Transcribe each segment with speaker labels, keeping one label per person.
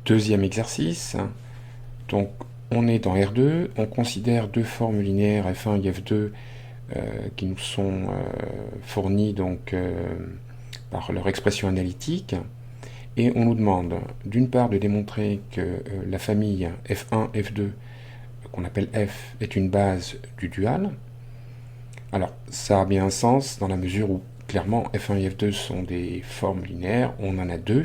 Speaker 1: Deuxième exercice. Donc, on est dans R2, on considère deux formes linéaires F1 et F2 qui nous sont fournies donc, par leur expression analytique. Et on nous demande d'une part de démontrer que la famille F1, F2, qu'on appelle F, est une base du dual. Alors, ça a bien un sens dans la mesure où, clairement, F1 et F2 sont des formes linéaires, on en a deux,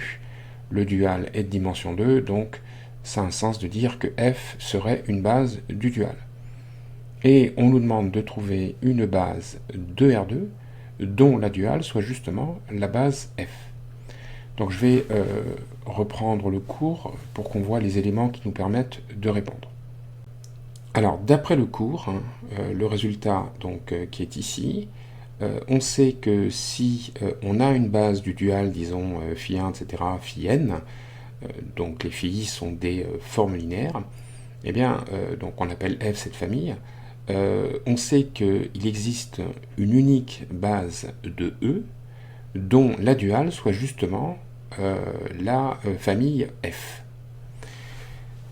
Speaker 1: le dual est de dimension 2, donc ça a un sens de dire que F serait une base du dual. Et on nous demande de trouver une base de R2 dont la dual soit justement la base F. Donc je vais reprendre le cours pour qu'on voit les éléments qui nous permettent de répondre. Alors d'après le cours, le résultat donc, qui est ici, on sait que si on a une base du dual, disons phi 1, etc., phi n, donc les phi sont des formes linéaires, eh bien, donc on appelle F cette famille, on sait qu'il existe une unique base de E dont la dual soit justement la famille F.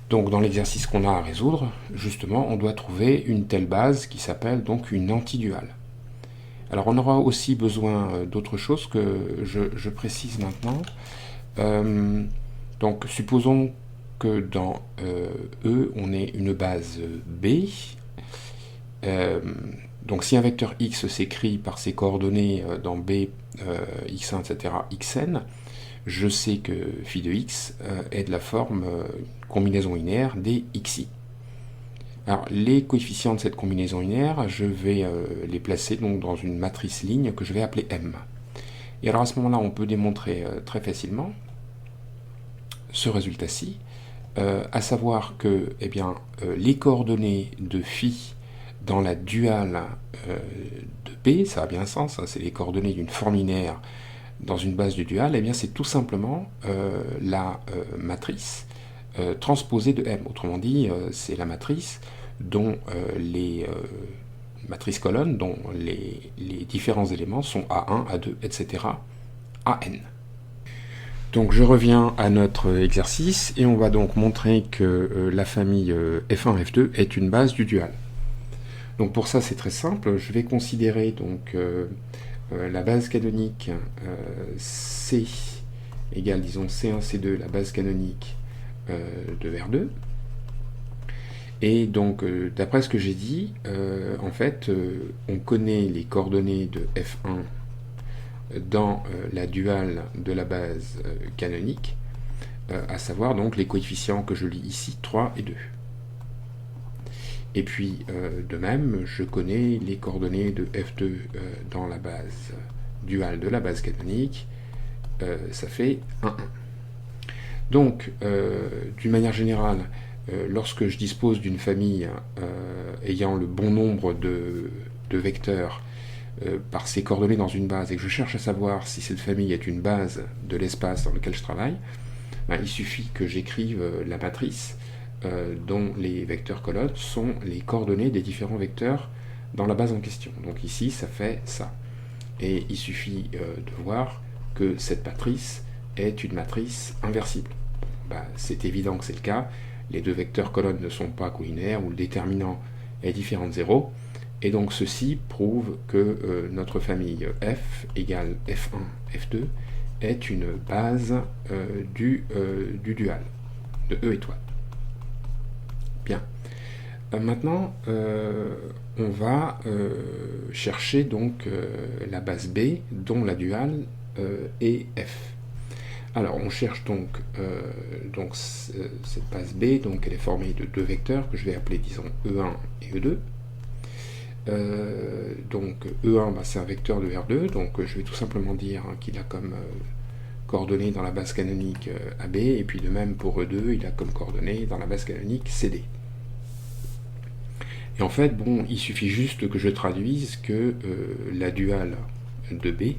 Speaker 1: Donc dans l'exercice qu'on a à résoudre, justement, on doit trouver une telle base qui s'appelle donc une antiduale. Alors on aura aussi besoin d'autre chose que je précise maintenant. Donc supposons que dans E, on ait une base B. Donc si un vecteur x s'écrit par ses coordonnées dans B, x1, etc., xn, je sais que phi de x est de la forme combinaison linéaire des xi. Alors les coefficients de cette combinaison linéaire, je vais les placer donc dans une matrice ligne que je vais appeler M. Et alors à ce moment-là, on peut démontrer très facilement ce résultat-ci, à savoir que eh bien, les coordonnées de phi dans la duale de B, ça a bien un sens, hein, c'est les coordonnées d'une forme linéaire dans une base du dual, eh bien c'est tout simplement la matrice transposée de M. Autrement dit, c'est la matrice dont les matrices colonnes, dont les différents éléments sont A1, A2, etc., AN. Donc je reviens à notre exercice et on va donc montrer que la famille F1, F2 est une base du dual. Donc pour ça c'est très simple, je vais considérer donc la base canonique C égale disons C1, C2, la base canonique de R2. Et donc d'après ce que j'ai dit, en fait on connaît les coordonnées de F1 dans la duale de la base canonique, à savoir donc les coefficients que je lis ici, 3 et 2. Et puis, de même, je connais les coordonnées de F2 dans la base duale de la base canonique, ça fait 1, 1. Donc, d'une manière générale, lorsque je dispose d'une famille ayant le bon nombre de vecteurs par ses coordonnées dans une base et que je cherche à savoir si cette famille est une base de l'espace dans lequel je travaille, ben, il suffit que j'écrive la matrice dont les vecteurs colonnes sont les coordonnées des différents vecteurs dans la base en question. Donc ici, ça fait ça. Et il suffit de voir que cette matrice est une matrice inversible. Ben, c'est évident que c'est le cas. Les deux vecteurs colonnes ne sont pas collinaires ou le déterminant est différent de 0. Et donc ceci prouve que notre famille F égale F1, F2 est une base du dual, de E étoile. Bien. Maintenant, on va chercher donc la base B dont la duale est F. Alors, on cherche donc, cette base B, donc elle est formée de deux vecteurs que je vais appeler, disons, E1 et E2. Donc E1, bah, c'est un vecteur de R2, donc je vais tout simplement dire qu'il a comme coordonnées dans la base canonique AB, et puis de même pour E2, il a comme coordonnées dans la base canonique CD. Et en fait, bon, il suffit juste que je traduise que la duale de B,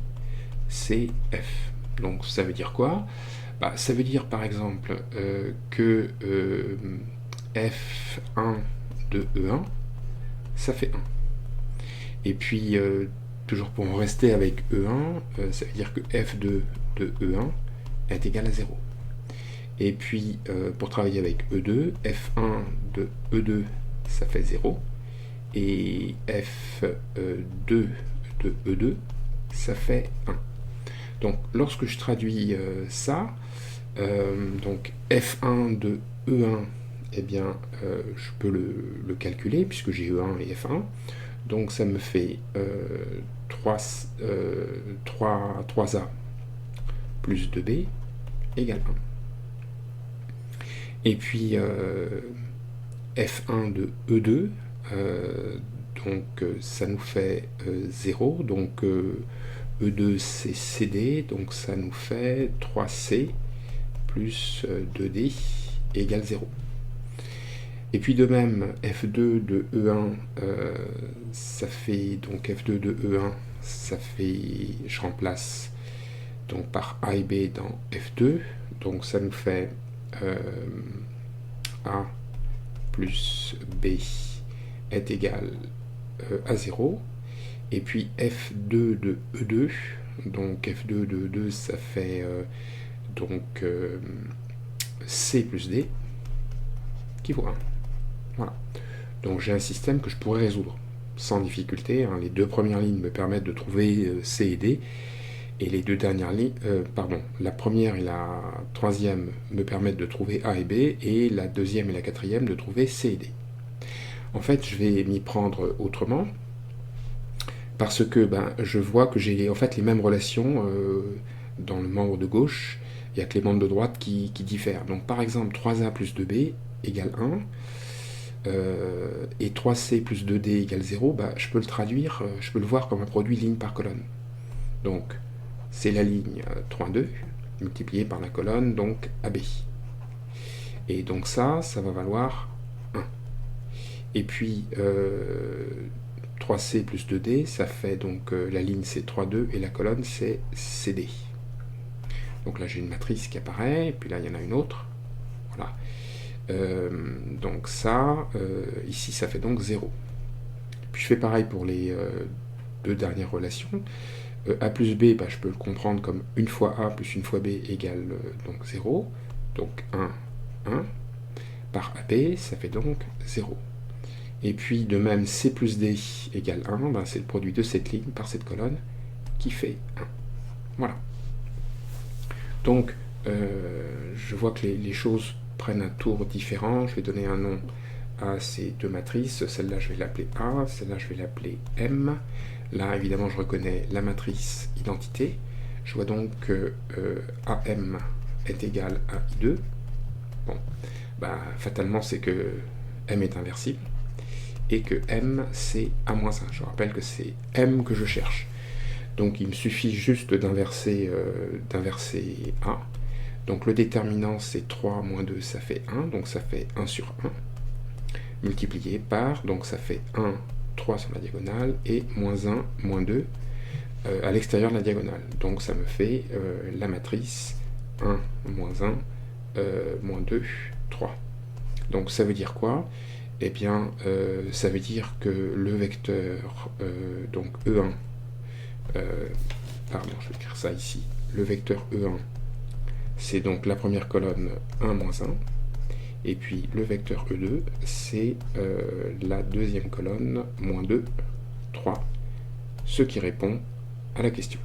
Speaker 1: c'est F. Donc ça veut dire quoi? Bah, ça veut dire par exemple que F1 de E1, ça fait 1. Et puis, toujours pour en rester avec E1, ça veut dire que F2 de E1 est égal à 0. Et puis, pour travailler avec E2, F1 de E2, ça fait 0. Et F2 de E2, ça fait 1. Donc, lorsque je traduis ça, donc F1 de E1, eh bien, je peux le calculer, puisque j'ai E1 et F1. Donc, ça me fait 3A plus 2B égale 1. Et puis, F1 de E2, donc ça nous fait 0, donc E2 c'est CD, donc ça nous fait 3C plus 2D égale 0. Et puis de même, F2 de E1, ça fait donc F2 de E1, ça fait, je remplace donc par A et B dans F2, donc ça nous fait A plus B est égal à 0. Et puis F2 de E2, donc F2 de E2, ça fait donc C plus D qui vaut 1. Voilà. Donc j'ai un système que je pourrais résoudre sans difficulté. Hein. Les deux premières lignes me permettent de trouver C et D. Et les deux dernières lignes, la première et la troisième me permettent de trouver A et B, et la deuxième et la quatrième de trouver C et D. En fait, je vais m'y prendre autrement, parce que je vois que j'ai en fait les mêmes relations dans le membre de gauche, il n'y a que les membres de droite qui diffèrent. Donc par exemple, 3A plus 2B égale 1, et 3C plus 2D égale 0, je peux le traduire, je peux le voir comme un produit ligne par colonne. Donc, c'est la ligne 3,2 multipliée par la colonne, donc AB. Et donc ça va valoir 1. Et puis 3C plus 2D, ça fait donc la ligne c'est 3,2 et la colonne c'est CD. Donc là j'ai une matrice qui apparaît, et puis là il y en a une autre. Voilà. Donc ça, ici ça fait donc 0. Puis je fais pareil pour les deux dernières relations. A plus B, je peux le comprendre comme une fois A plus une fois B égale donc 0. Donc 1, 1. Par AB, ça fait donc 0. Et puis de même, C plus D égale 1, c'est le produit de cette ligne par cette colonne qui fait 1. Voilà. Donc, je vois que les choses prennent un tour différent. Je vais donner un nom à ces deux matrices. Celle-là, je vais l'appeler A. Celle-là, je vais l'appeler M. Là, évidemment, je reconnais la matrice identité. Je vois donc que AM est égal à I2. Bon, fatalement, c'est que M est inversible. Et que M, c'est A-1. Je rappelle que c'est M que je cherche. Donc, il me suffit juste d'inverser A. Donc, le déterminant, c'est 3 moins 2, ça fait 1. Donc, ça fait 1 sur 1. Multiplié par, donc ça fait 1, 3 sur la diagonale, et moins 1, moins 2 à l'extérieur de la diagonale. Donc ça me fait la matrice 1, moins 1, moins 2, 3. Donc ça veut dire quoi? Eh bien, ça veut dire que le vecteur, donc E1, pardon, je vais écrire ça ici, le vecteur E1, c'est donc la première colonne 1, moins 1, et puis le vecteur E2, c'est la deuxième colonne, moins 2, 3, ce qui répond à la question.